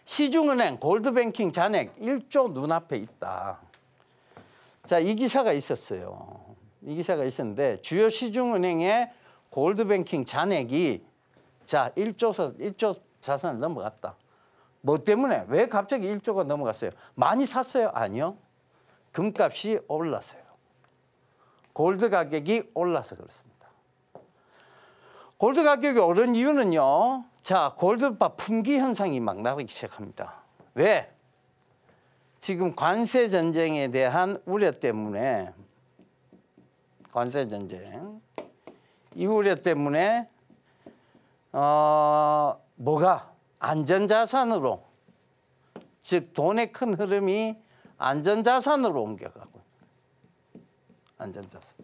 시중은행 골드뱅킹 잔액 1조 눈앞에 있다. 자, 이 기사가 있었어요. 이 기사가 있었는데 주요 시중은행의 골드뱅킹 잔액이 자 1조 자산을 넘어갔다. 뭐 때문에? 왜 갑자기 1조가 넘어갔어요? 많이 샀어요? 아니요. 금값이 올랐어요. 골드 가격이 올라서 그렇습니다. 골드 가격이 오른 이유는요. 자, 골드바 품귀 현상이 막 나기 시작합니다. 왜? 지금 관세 전쟁에 대한 우려 때문에 관세 전쟁 이 우려 때문에 뭐가 안전자산으로 즉 돈의 큰 흐름이 안전자산으로 옮겨가고 안전자산.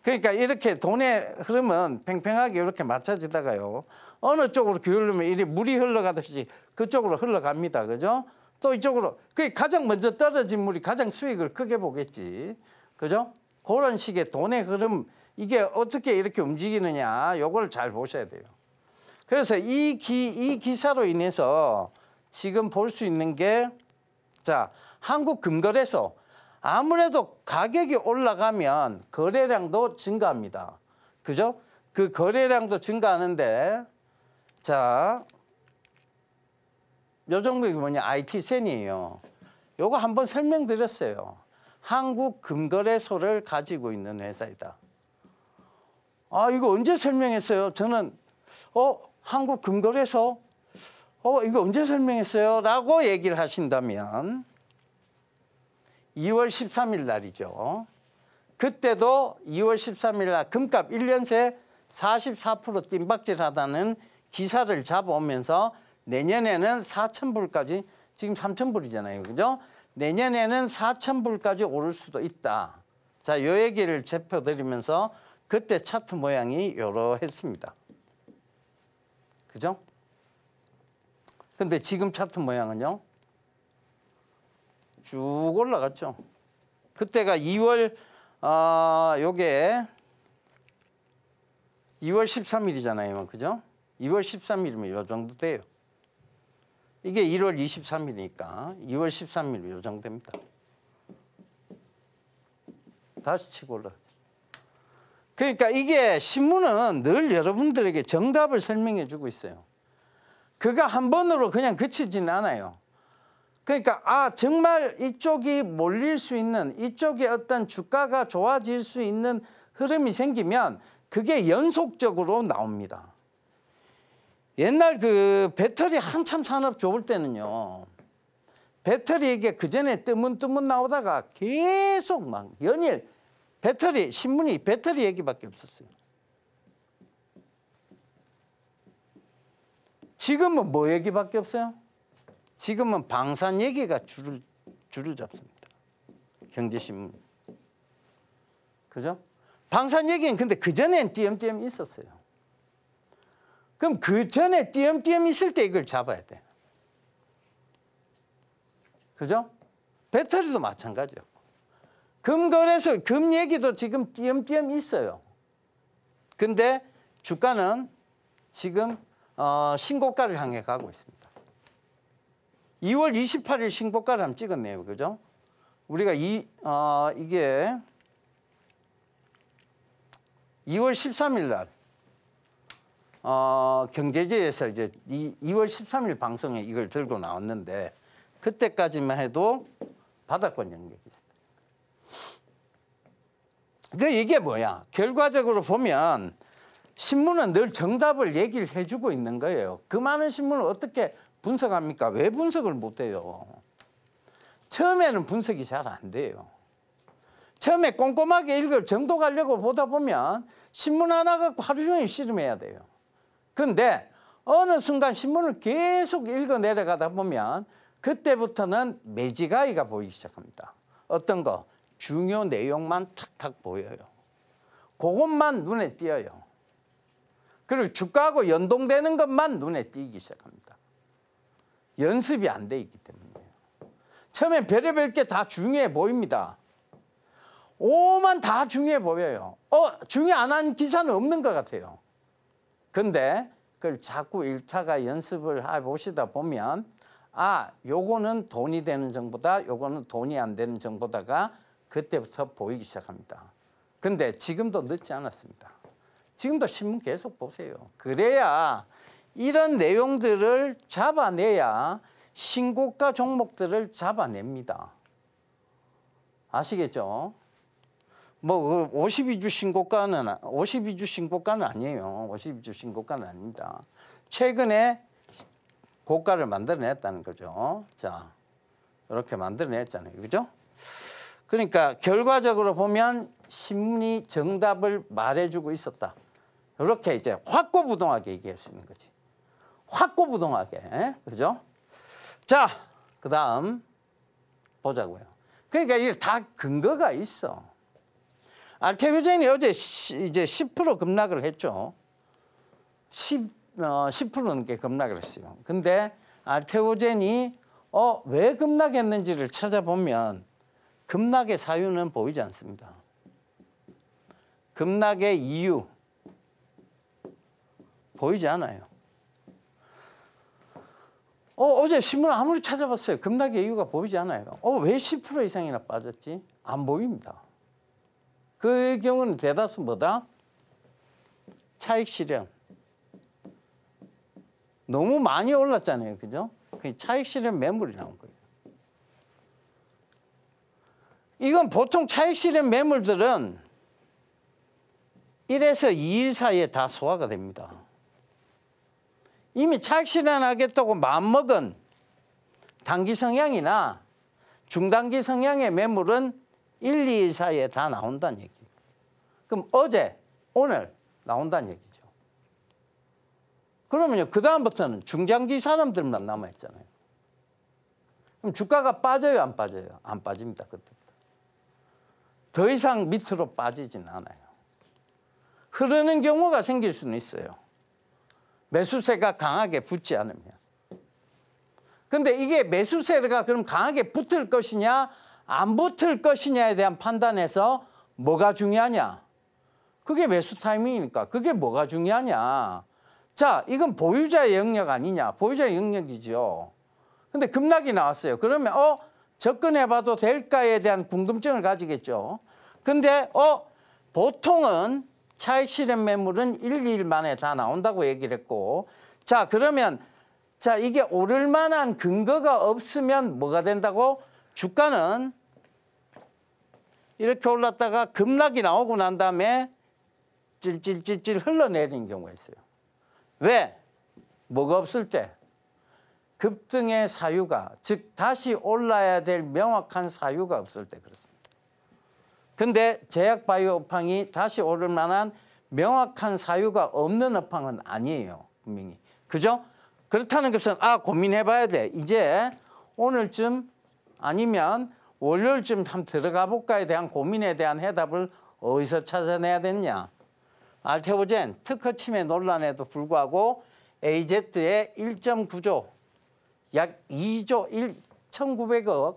그러니까 이렇게 돈의 흐름은 팽팽하게 이렇게 맞춰지다가요. 어느 쪽으로 기울면 이리 물이 흘러가듯이 그쪽으로 흘러갑니다. 그죠? 또 이쪽으로. 그 가장 먼저 떨어진 물이 가장 수익을 크게 보겠지. 그죠? 그런 식의 돈의 흐름 이게 어떻게 이렇게 움직이느냐 요걸 잘 보셔야 돼요. 그래서 이 기사로 인해서 지금 볼 수 있는 게 자, 한국금거래소 아무래도 가격이 올라가면 거래량도 증가합니다. 그죠? 그 거래량도 증가하는데 자, 요 종목이 뭐냐? IT센이에요. 요거 한번 설명드렸어요. 한국금거래소를 가지고 있는 회사이다. 아, 이거 언제 설명했어요? 저는 한국금거래소 이거 언제 설명했어요? 라고 얘기를 하신다면 2월 13일 날이죠. 그때도 2월 13일 날 금값 1년 새 44% 뜀박질하다는 기사를 잡아오면서 내년에는 4,000불까지 지금 3,000불이잖아요. 그죠? 내년에는 4,000불까지 오를 수도 있다. 자, 요 얘기를 짚어드리면서 그때 차트 모양이 이러했습니다. 그죠? 근데 지금 차트 모양은요. 쭉 올라갔죠. 그때가 2월 요게 2월 13일이잖아요. 그죠? 2월 13일이면 요 정도 돼요. 이게 1월 23일이니까 2월 13일 요 정도 됩니다. 다시 치고 올라가죠. 그러니까 이게 신문은 늘 여러분들에게 정답을 설명해 주고 있어요. 그가 한 번으로 그냥 그치지는 않아요. 그러니까 정말 이쪽이 몰릴 수 있는 이쪽에 어떤 주가가 좋아질 수 있는 흐름이 생기면 그게 연속적으로 나옵니다. 옛날 그 배터리 한참 산업 좋을 때는요. 배터리 이게 그전에 뜨문뜨문 나오다가 계속 막 연일 배터리 신문이 배터리 얘기밖에 없었어요. 지금은 뭐 얘기밖에 없어요? 지금은 방산 얘기가 줄을 잡습니다. 경제신문. 그죠? 방산 얘기는 근데 그전엔 띄엄띄엄 있었어요. 그럼 그전에 띄엄띄엄 있을 때 이걸 잡아야 돼. 그죠? 배터리도 마찬가지였고. 금거래소, 금 얘기도 지금 띄엄띄엄 있어요. 근데 주가는 지금 신고가를 향해 가고 있습니다. 2월 28일 신고가를 한번 찍었네요. 그죠? 우리가 이게 2월 13일 날 경제지에서 이제 2월 13일 방송에 이걸 들고 나왔는데 그때까지만 해도 바닥권 영역이 있어요. 그 이게 뭐야? 결과적으로 보면 신문은 늘 정답을 얘기를 해주고 있는 거예요. 그 많은 신문을 어떻게 분석합니까? 왜 분석을 못해요? 처음에는 분석이 잘 안 돼요. 처음에 꼼꼼하게 읽을 정도 가려고 보다 보면 신문 하나 갖고 하루 종일 씨름해야 돼요. 그런데 어느 순간 신문을 계속 읽어 내려가다 보면 그때부터는 매지가이가 보이기 시작합니다. 어떤 거? 중요 내용만 탁탁 보여요. 그것만 눈에 띄어요. 그리고 주가하고 연동되는 것만 눈에 띄기 시작합니다. 연습이 안 돼 있기 때문이에요. 처음엔 별의별 게 다 중요해 보입니다. 오만 다 중요해 보여요. 중요 안 한 기사는 없는 것 같아요. 근데 그걸 자꾸 읽다가 연습을 해보시다 보면 아, 요거는 돈이 되는 정보다, 요거는 돈이 안 되는 정보다가 그때부터 보이기 시작합니다. 근데 지금도 늦지 않았습니다. 지금도 신문 계속 보세요. 그래야 이런 내용들을 잡아내야 신고가 종목들을 잡아냅니다. 아시겠죠? 뭐 52주 신고가는 아니에요. 52주 신고가는 아닙니다. 최근에 고가를 만들어냈다는 거죠. 자, 이렇게 만들어냈잖아요. 그죠? 그러니까 결과적으로 보면 신문이 정답을 말해주고 있었다. 이렇게 이제 확고부동하게 얘기할 수 있는 거지. 확고부동하게. 그죠? 자, 그 다음 보자고요. 그러니까 이게 다 근거가 있어. 알테오젠이 어제 이제 10% 급락을 했죠. 10% 넘게 급락을 했어요. 근데 알테오젠이 왜 급락했는지를 찾아보면 급락의 사유는 보이지 않습니다. 급락의 이유 보이지 않아요. 어제 신문 아무리 찾아봤어요. 급락의 이유가 보이지 않아요. 왜 10% 이상이나 빠졌지? 안 보입니다. 그 경우는 대다수 뭐다? 차익 실현. 너무 많이 올랐잖아요. 그죠? 차익 실현 매물이 나온 거예요. 이건 보통 차익 실현 매물들은 1에서 2일 사이에 다 소화가 됩니다. 이미 차익 실현하겠다고 마음먹은 단기 성향이나 중단기 성향의 매물은 1, 2일 사이에 다 나온다는 얘기예요. 그럼 어제, 오늘 나온다는 얘기죠. 그러면요, 그다음부터는 중장기 사람들만 남아있잖아요. 그럼 주가가 빠져요, 안 빠져요? 안 빠집니다, 그때부터. 더 이상 밑으로 빠지진 않아요. 흐르는 경우가 생길 수는 있어요. 매수세가 강하게 붙지 않으면. 근데 이게 매수세가 그럼 강하게 붙을 것이냐, 안 붙을 것이냐에 대한 판단에서 뭐가 중요하냐? 그게 매수 타이밍이니까 그게 뭐가 중요하냐? 자, 이건 보유자의 영역 아니냐? 보유자의 영역이죠. 근데 급락이 나왔어요. 그러면 접근해봐도 될까에 대한 궁금증을 가지겠죠. 근데 보통은 차익 실현 매물은 1, 2일 만에 다 나온다고 얘기를 했고, 자, 그러면 자, 이게 오를 만한 근거가 없으면 뭐가 된다고? 주가는 이렇게 올랐다가 급락이 나오고 난 다음에 찔찔찔찔 흘러내리는 경우가 있어요. 왜? 뭐가 없을 때? 급등의 사유가, 즉 다시 올라야 될 명확한 사유가 없을 때 그렇습니다. 근데 제약바이오 업황이 다시 오를 만한 명확한 사유가 없는 업황은 아니에요. 분명히. 그죠? 그렇다는 것은 고민해봐야 돼. 이제 오늘쯤 아니면 월요일쯤 한번 들어가 볼까에 대한 고민에 대한 해답을 어디서 찾아내야 되느냐. 알테오젠 특허 침해 논란에도 불구하고 AZ의 1.9조 약 2조 1,900억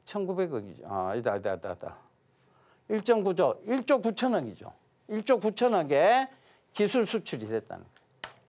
1,900억이죠. 아니다. 1.9조 1조 9천억이죠. 1조 9천억의 기술 수출이 됐다는 거예요.